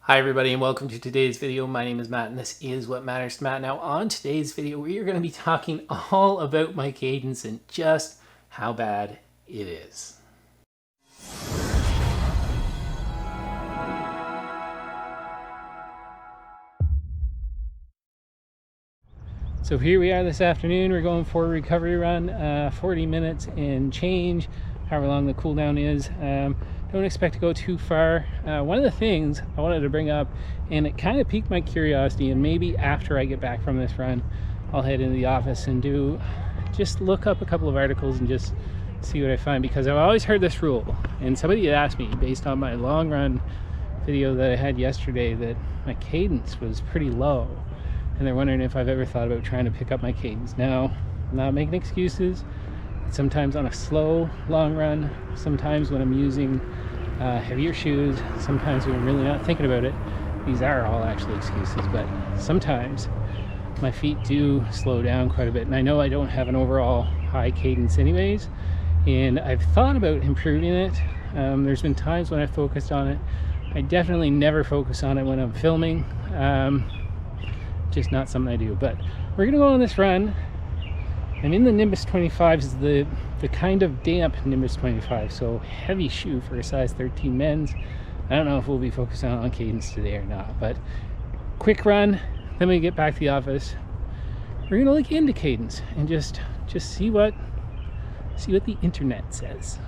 Hi everybody and welcome to today's video. My name is Matt and this is What Matters to Matt. Now on today's video we are going to be talking all about my cadence and just how bad it is. So here we are this afternoon. We're going for a recovery run, 40 minutes and change, however long the cool down is. Don't expect to go too far. One of the things I wanted to bring up, and it kind of piqued my curiosity, and maybe after I get back from this run, I'll head into the office and just look up a couple of articles and just see what I find, because I've always heard this rule, and somebody had asked me based on my long run video that I had yesterday that my cadence was pretty low. And they're wondering if I've ever thought about trying to pick up my cadence. Now, I'm not making excuses. Sometimes on a slow, long run, sometimes when I'm using heavier shoes, sometimes when I'm really not thinking about it. These are all actually excuses, but sometimes my feet do slow down quite a bit. And I know I don't have an overall high cadence anyways, and I've thought about improving it. There's been times when I've focused on it. I definitely never focus on it when I'm filming. Just not something I do, but we're gonna go on this run. I'm in the Nimbus 25s, the kind of damp Nimbus 25, so heavy shoe for a size 13 men's. I don't know if we'll be focusing on cadence today or not, but quick run, then we get back to the office. We're gonna look into cadence and just see what the internet says.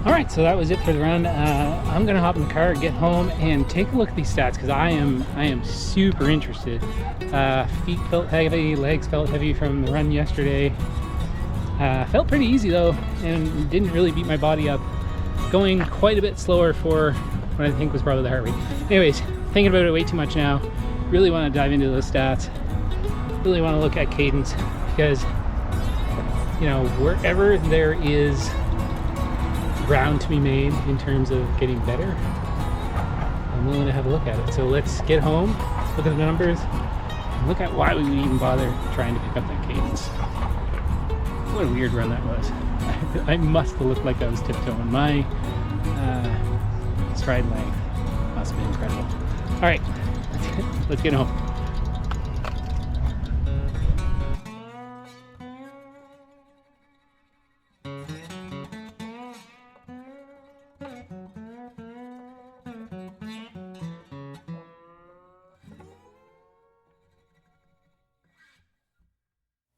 Alright, so that was it for the run. I'm gonna hop in the car, get home, and take a look at these stats because I am super interested. Feet felt heavy, legs felt heavy from the run yesterday. Felt pretty easy though, and didn't really beat my body up. Going quite a bit slower for what I think was probably the heart rate. Anyways, thinking about it way too much now. Really want to dive into those stats. Really want to look at cadence because, you know, wherever there is ground to be made in terms of getting better, I'm willing to have a look at it. So let's get home, look at the numbers, and look at why we would even bother trying to pick up that cadence. What a weird run that was. I must have looked like I was tiptoeing. My stride length must have been incredible. All right, let's get home.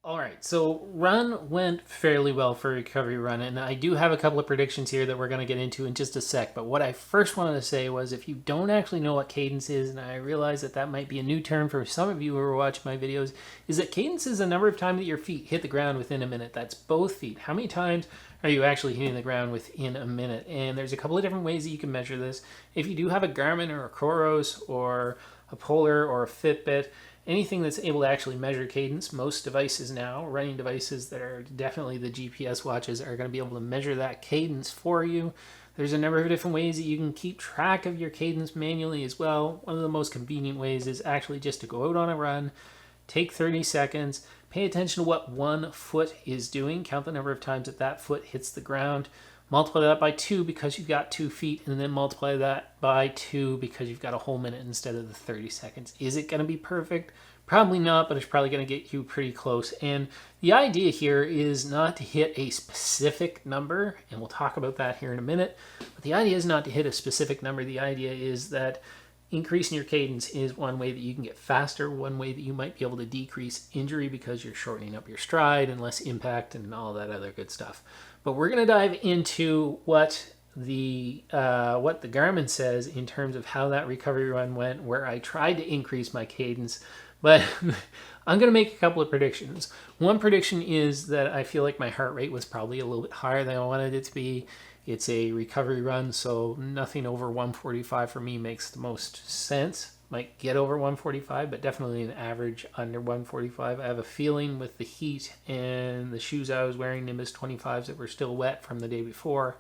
All right, so run went fairly well for a recovery run, and I do have a couple of predictions here that we're going to get into in just a sec, but what I first wanted to say was if you don't actually know what cadence is, and I realize that that might be a new term for some of you who are watching my videos, is that cadence is the number of times that your feet hit the ground within a minute. That's both feet. How many times are you actually hitting the ground within a minute? And there's a couple of different ways that you can measure this. If you do have a Garmin or a Coros or a Polar or a Fitbit, anything that's able to actually measure cadence, most devices now, running devices that are definitely the GPS watches, are going to be able to measure that cadence for you. There's a number of different ways that you can keep track of your cadence manually as well. One of the most convenient ways is actually just to go out on a run, take 30 seconds, pay attention to what one foot is doing, count the number of times that that foot hits the ground, multiply that by 2 because you've got 2 feet, and then multiply that by 2 because you've got a whole minute instead of the 30 seconds. Is it going to be perfect? Probably not, but it's probably going to get you pretty close. And the idea here is not to hit a specific number, and we'll talk about that here in a minute, but the idea is not to hit a specific number. The idea is that increasing your cadence is one way that you can get faster, one way that you might be able to decrease injury because you're shortening up your stride and less impact and all that other good stuff. But we're going to dive into what the Garmin says in terms of how that recovery run went, where I tried to increase my cadence, but I'm going to make a couple of predictions. One prediction is that I feel like my heart rate was probably a little bit higher than I wanted it to be. It's a recovery run, so nothing over 145 for me makes the most sense. Might get over 145, but definitely an average under 145. I have a feeling with the heat and the shoes I was wearing, Nimbus 25s that were still wet from the day before,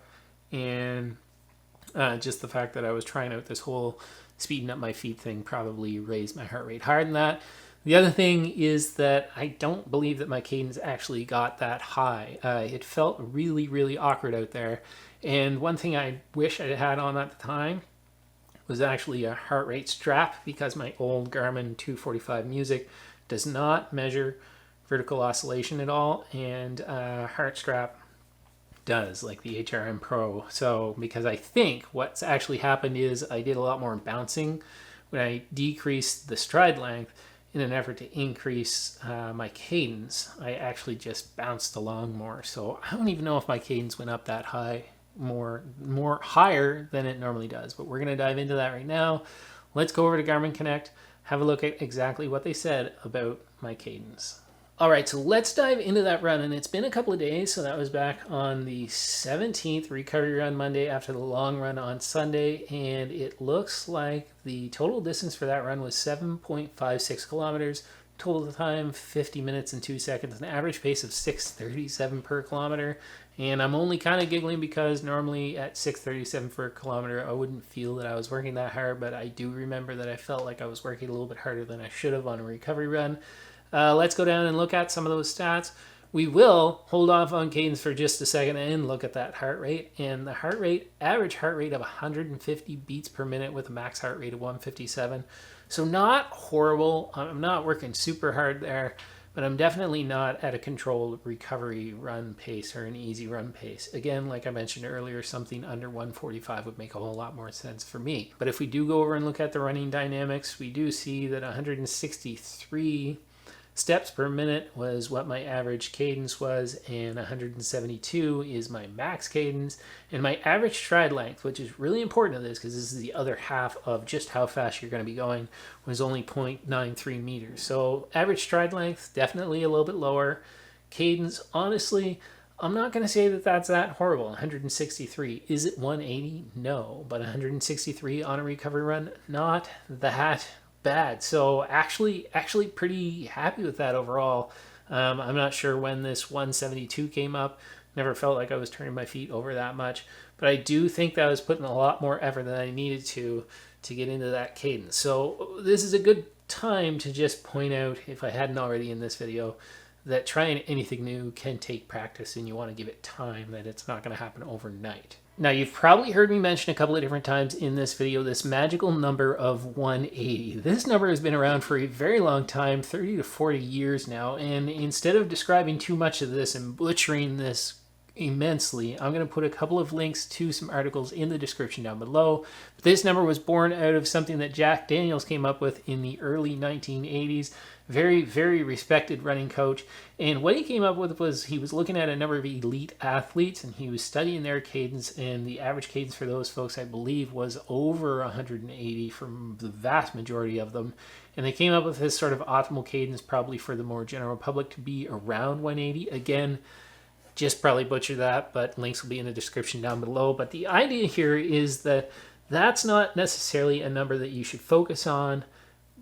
and just the fact that I was trying out this whole speeding up my feet thing probably raised my heart rate higher than that. The other thing is that I don't believe that my cadence actually got that high. It felt really, really awkward out there. And one thing I wish I had on at the time was actually a heart rate strap, because my old Garmin 245 Music does not measure vertical oscillation at all, and heart strap does, like the HRM Pro. So because I think what's actually happened is I did a lot more bouncing when I decreased the stride length in an effort to increase my cadence. I actually just bounced along more. So I don't even know if my cadence went up that high, more higher than it normally does, but we're going to dive into that right now. Let's go over to Garmin Connect, have a look at exactly what they said about my cadence. All right, so let's dive into that run, and it's been a couple of days. So that was back on the 17th, recovery run Monday after the long run on Sunday, and it looks like the total distance for that run was 7.56 kilometers. Total time 50 minutes and 2 seconds, an average pace of 6:37 per kilometer. And I'm only kind of giggling because normally at 6:37 per kilometer I wouldn't feel that I was working that hard, but I do remember that I felt like I was working a little bit harder than I should have on a recovery run. Let's go down and look at some of those stats. We will hold off on cadence for just a second and look at that heart rate. And the heart rate, average heart rate of 150 beats per minute with a max heart rate of 157. So not horrible. I'm not working super hard there, but I'm definitely not at a controlled recovery run pace or an easy run pace. Again, like I mentioned earlier, something under 145 would make a whole lot more sense for me. But if we do go over and look at the running dynamics, we do see that 163 steps per minute was what my average cadence was, and 172 is my max cadence. And my average stride length, which is really important to this because this is the other half of just how fast you're going to be going, was only 0.93 meters. So average stride length, definitely a little bit lower. Cadence, honestly, I'm not going to say that that's that horrible. 163. Is it 180? No. But 163 on a recovery run, not that bad. So actually pretty happy with that overall. I'm not sure when this 172 came up. Never felt like I was turning my feet over that much, but I do think that I was putting a lot more effort than I needed to get into that cadence. So this is a good time to just point out, if I hadn't already in this video, that trying anything new can take practice, and you want to give it time, that it's not going to happen overnight. Now, you've probably heard me mention a couple of different times in this video this magical number of 180. This number has been around for a very long time, 30 to 40 years now, and instead of describing too much of this and butchering this immensely, I'm going to put a couple of links to some articles in the description down below. But this number was born out of something that Jack Daniels came up with in the early 1980s. Very, very respected running coach. And what he came up with was he was looking at a number of elite athletes and he was studying their cadence, and the average cadence for those folks, I believe, was over 180 from the vast majority of them. And they came up with this sort of optimal cadence, probably for the more general public, to be around 180. Again, just probably butcher that, but links will be in the description down below. But the idea here is that that's not necessarily a number that you should focus on,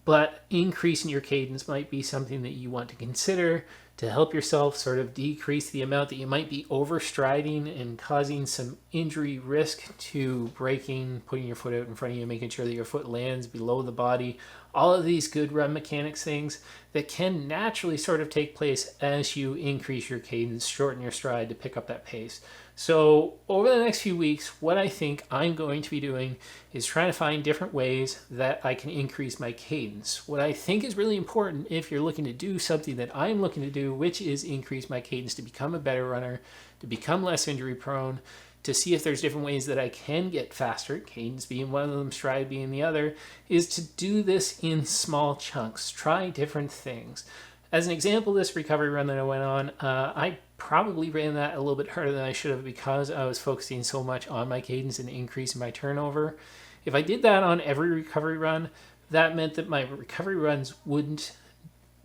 but increasing your cadence might be something that you want to consider to help yourself sort of decrease the amount that you might be overstriding and causing some injury risk to braking, putting your foot out in front of you, making sure that your foot lands below the body. All of these good run mechanics things that can naturally sort of take place as you increase your cadence, shorten your stride to pick up that pace. So over the next few weeks, what I think I'm going to be doing is trying to find different ways that I can increase my cadence. What I think is really important if you're looking to do something that I'm looking to do, which is increase my cadence to become a better runner, to become less injury prone, to see if there's different ways that I can get faster, cadence being one of them, stride being the other, is to do this in small chunks. Try different things. As an example, this recovery run that I went on, I probably ran that a little bit harder than I should have because I was focusing so much on my cadence and increasing my turnover. If I did that on every recovery run, that meant that my recovery runs wouldn't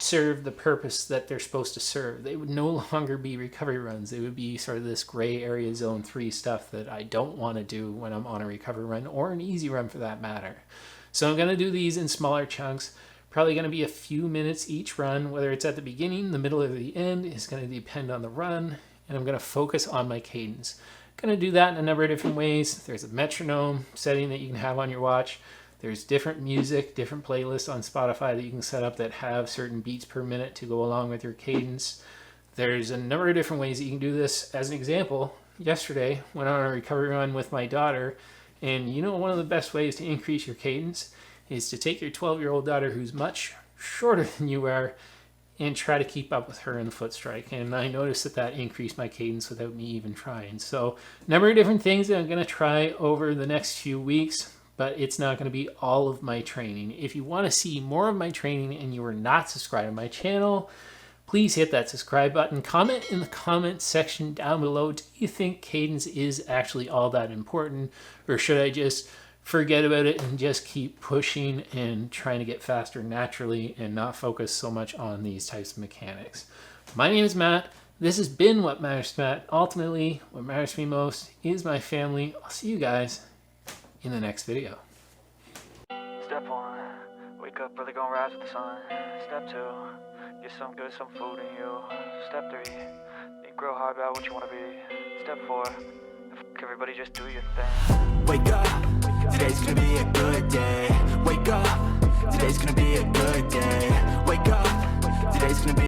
serve the purpose that they're supposed to serve. They would no longer be recovery runs. They would be sort of this gray area zone 3 stuff that I don't want to do when I'm on a recovery run, or an easy run for that matter. So I'm going to do these in smaller chunks, probably going to be a few minutes each run. Whether it's at the beginning, the middle, or the end is going to depend on the run, and I'm going to focus on my cadence. I'm going to do that in a number of different ways. There's a metronome setting that you can have on your watch. There's different music, different playlists on Spotify that you can set up that have certain beats per minute to go along with your cadence. There's a number of different ways that you can do this. As an example, yesterday went on a recovery run with my daughter, and you know, one of the best ways to increase your cadence is to take your 12-year-old daughter, who's much shorter than you are, and try to keep up with her in the foot strike. And I noticed that that increased my cadence without me even trying. So a number of different things that I'm going to try over the next few weeks, but it's not going to be all of my training. If you want to see more of my training and you are not subscribed to my channel, please hit that subscribe button. Comment in the comment section down below. Do you think cadence is actually all that important, or should I just forget about it and just keep pushing and trying to get faster naturally and not focus so much on these types of mechanics? My name is Matt. This has been What Matters to Matt. Ultimately, what matters to me most is my family. I'll see you guys in the next video. Step 1, wake up early, gonna rise with the sun. Step 2, get some good, some food in you. Step 3, think real hard about what you wanna be. Step 4, everybody just do your thing. Wake up, today's gonna be a good day. Wake up, today's gonna be a good day. Wake up, today's gonna be